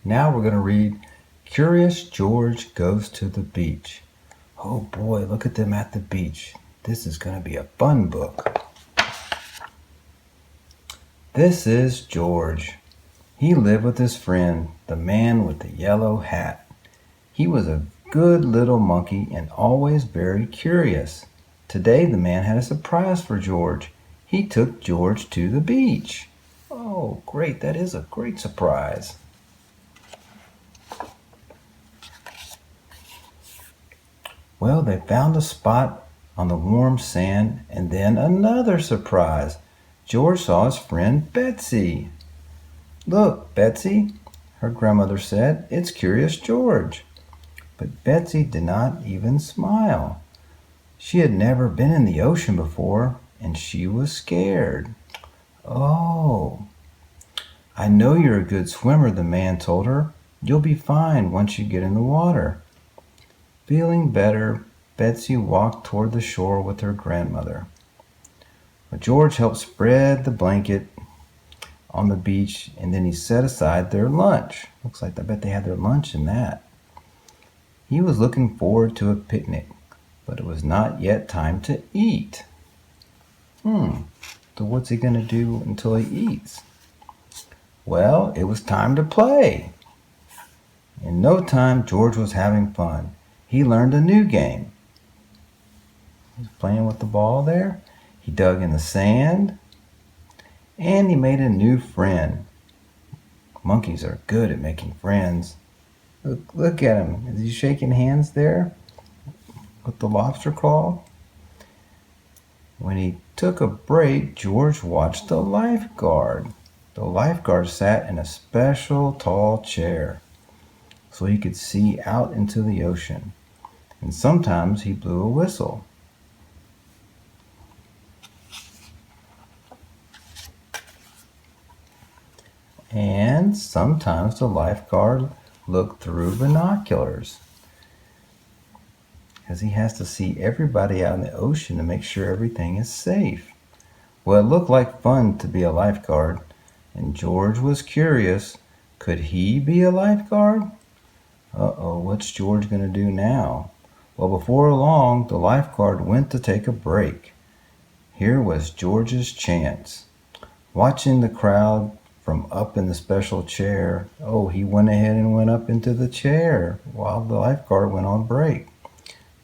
Now we're going to read Curious George Goes to the Beach. Oh boy, look at them at the beach. This is going to be a fun book. This is George. He lived with his friend, the man with the yellow hat. He was a good little monkey and always very curious. Today the man had a surprise for George. He took George to the beach. Oh, great, that is a great surprise. Well, they found a spot on the warm sand and then another surprise. George saw his friend Betsy. Look, Betsy, her grandmother said, it's Curious George. But Betsy did not even smile. She had never been in the ocean before, and she was scared. Oh, I know you're a good swimmer, the man told her. You'll be fine once you get in the water. Feeling better, Betsy walked toward the shore with her grandmother. But George helped spread the blanket on the beach, and then he set aside their lunch. Looks like I bet they had their lunch in that. He was looking forward to a picnic, but it was not yet time to eat. So what's he going to do until he eats? Well, it was time to play. In no time, George was having fun. He learned a new game. He was playing with the ball there. He dug in the sand, and he made a new friend. Monkeys are good at making friends. Look at him. Is he shaking hands there with the lobster claw? When he took a break, George watched the lifeguard. The lifeguard sat in a special tall chair so he could see out into the ocean. And sometimes he blew a whistle. And sometimes the lifeguard looked through binoculars, as he has to see everybody out in the ocean to make sure everything is safe. Well, it looked like fun to be a lifeguard, and George was curious. Could he be a lifeguard? Uh-oh, what's George going to do now? Well, before long, the lifeguard went to take a break. Here was George's chance. Watching the crowd from up in the special chair, he went ahead and went up into the chair while the lifeguard went on break.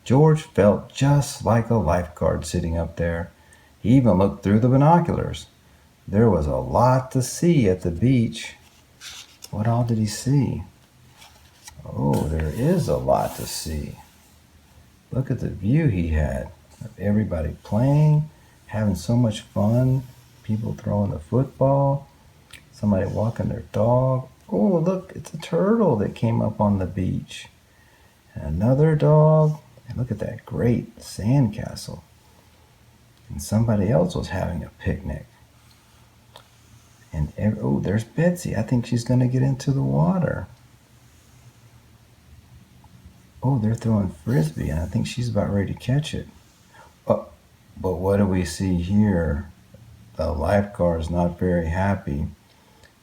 George felt just like a lifeguard sitting up there. He even looked through the binoculars. There was a lot to see at the beach. What all did he see? Oh, there is a lot to see. Look at the view he had of everybody playing, having so much fun, people throwing the football, somebody walking their dog. Oh, look, it's a turtle that came up on the beach. And another dog. And look at that great sand castle. And somebody else was having a picnic. And there's Betsy. I think she's going to get into the water. Oh, they're throwing frisbee, and I think she's about ready to catch it. Oh, but what do we see here? The lifeguard's not very happy.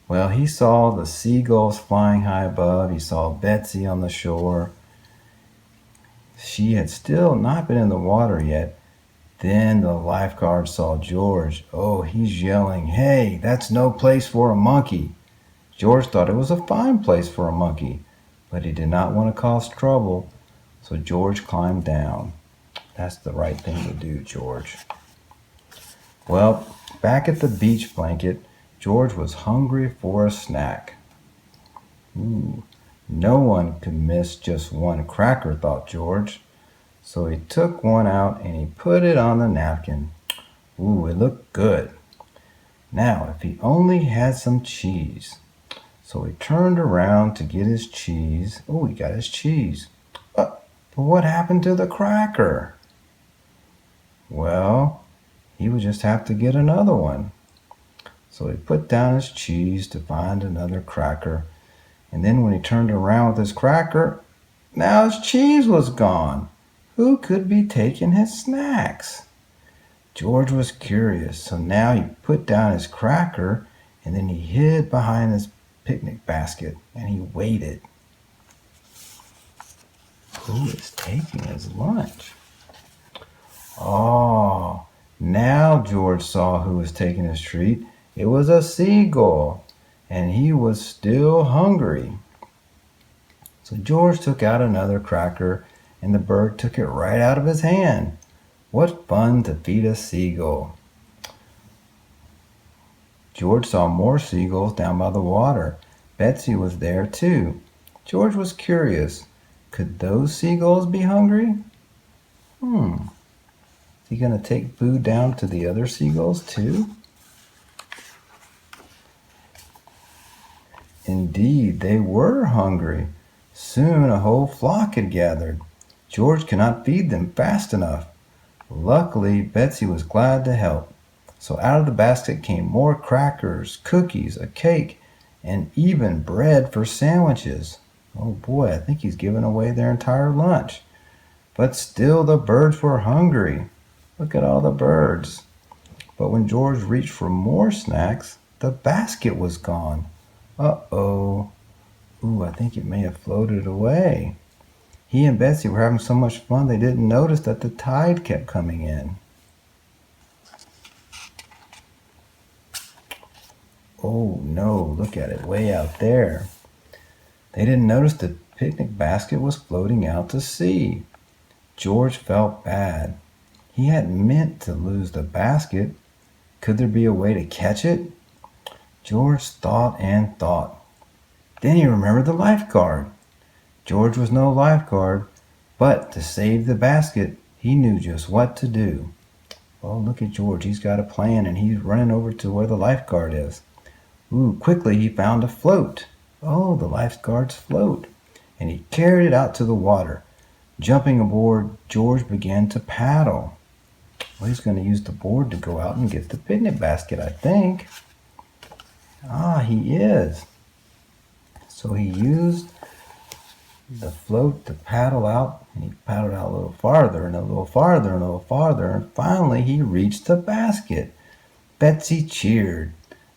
Well, he saw the seagulls flying high above. He saw Betsy on the shore. She had still not been in the water yet. Then the lifeguard saw George. Oh, he's yelling, "Hey, that's no place for a monkey." George thought it was a fine place for a monkey, but he did not want to cause trouble, so George climbed down. That's the right thing to do, George. Well, back at the beach blanket, George was hungry for a snack. No one could miss just one cracker, thought George. So he took one out and he put it on the napkin. It looked good. Now, if he only had some cheese. So he turned around to get his cheese. He got his cheese. But what happened to the cracker? Well, he would just have to get another one. So he put down his cheese to find another cracker. And then when he turned around with his cracker, now his cheese was gone. Who could be taking his snacks? George was curious, so now he put down his cracker and then he hid behind his picnic basket and he waited. Who is taking his lunch? Oh, now George saw who was taking his treat. It was a seagull, and he was still hungry. So George took out another cracker, and the bird took it right out of his hand. What fun to feed a seagull! George saw more seagulls down by the water. Betsy was there too. George was curious. Could those seagulls be hungry? Is he going to take food down to the other seagulls too? Indeed, they were hungry. Soon a whole flock had gathered. George could not feed them fast enough. Luckily, Betsy was glad to help. So out of the basket came more crackers, cookies, a cake, and even bread for sandwiches. Oh boy, I think he's given away their entire lunch. But still the birds were hungry. Look at all the birds. But when George reached for more snacks, the basket was gone. Uh-oh. Ooh, I think it may have floated away. He and Betsy were having so much fun they didn't notice that the tide kept coming in. Oh no, look at it way out there. They didn't notice the picnic basket was floating out to sea. George felt bad. He hadn't meant to lose the basket. Could there be a way to catch it? George thought and thought. Then he remembered the lifeguard. George was no lifeguard, but to save the basket, he knew just what to do. Oh, look at George. He's got a plan, and he's running over to where the lifeguard is. Ooh, quickly he found a float. Oh, the lifeguard's float. And he carried it out to the water. Jumping aboard, George began to paddle. Well, he's going to use the board to go out and get the picnic basket, I think. Ah, he is. So he used the float to paddle out, and he paddled out a little farther and a little farther and a little farther, and finally he reached the basket. Betsy cheered.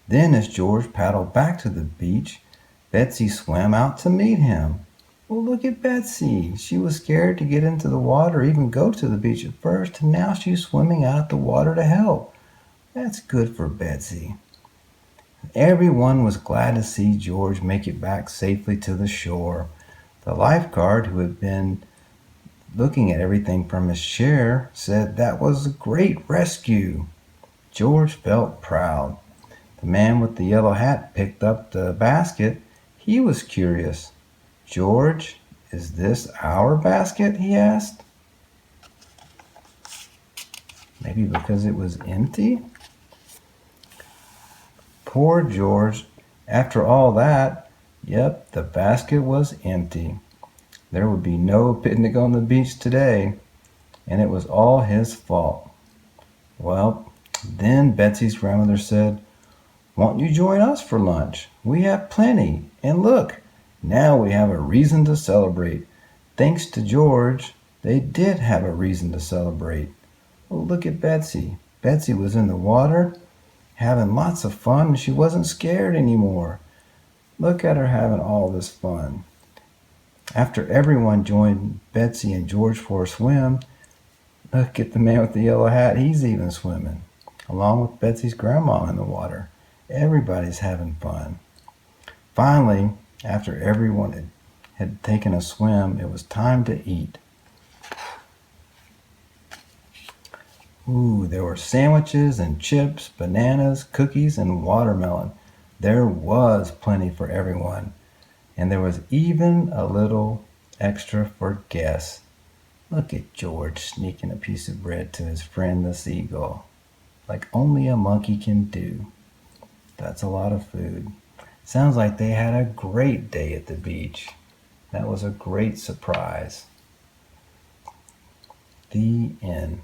Then as George paddled back to the beach, Betsy swam out to meet him. Well, look at Betsy. She was scared to get into the water or even go to the beach at first, and now she's swimming out of the water to help. That's good for Betsy. Everyone was glad to see George make it back safely to the shore. The lifeguard, who had been looking at everything from his chair, said that was a great rescue. George felt proud. The man with the yellow hat picked up the basket. He was curious. George, is this our basket? He asked. Maybe because it was empty? Poor George. After all that, yep, the basket was empty. There would be no picnic on the beach today, and it was all his fault. Well, then Betsy's grandmother said, "Won't you join us for lunch? We have plenty, and look, now we have a reason to celebrate." Thanks to George, they did have a reason to celebrate. Oh, look at Betsy. Betsy was in the water, having lots of fun, and she wasn't scared anymore. Look at her having all this fun. After everyone joined Betsy and George for a swim, look at the man with the yellow hat. He's even swimming, along with Betsy's grandma in the water. Everybody's having fun. Finally, after everyone had taken a swim, it was time to eat. Ooh, there were sandwiches and chips, bananas, cookies, and watermelon. There was plenty for everyone. And there was even a little extra for guests. Look at George sneaking a piece of bread to his friend the seagull, like only a monkey can do. That's a lot of food. Sounds like they had a great day at the beach. That was a great surprise. The end.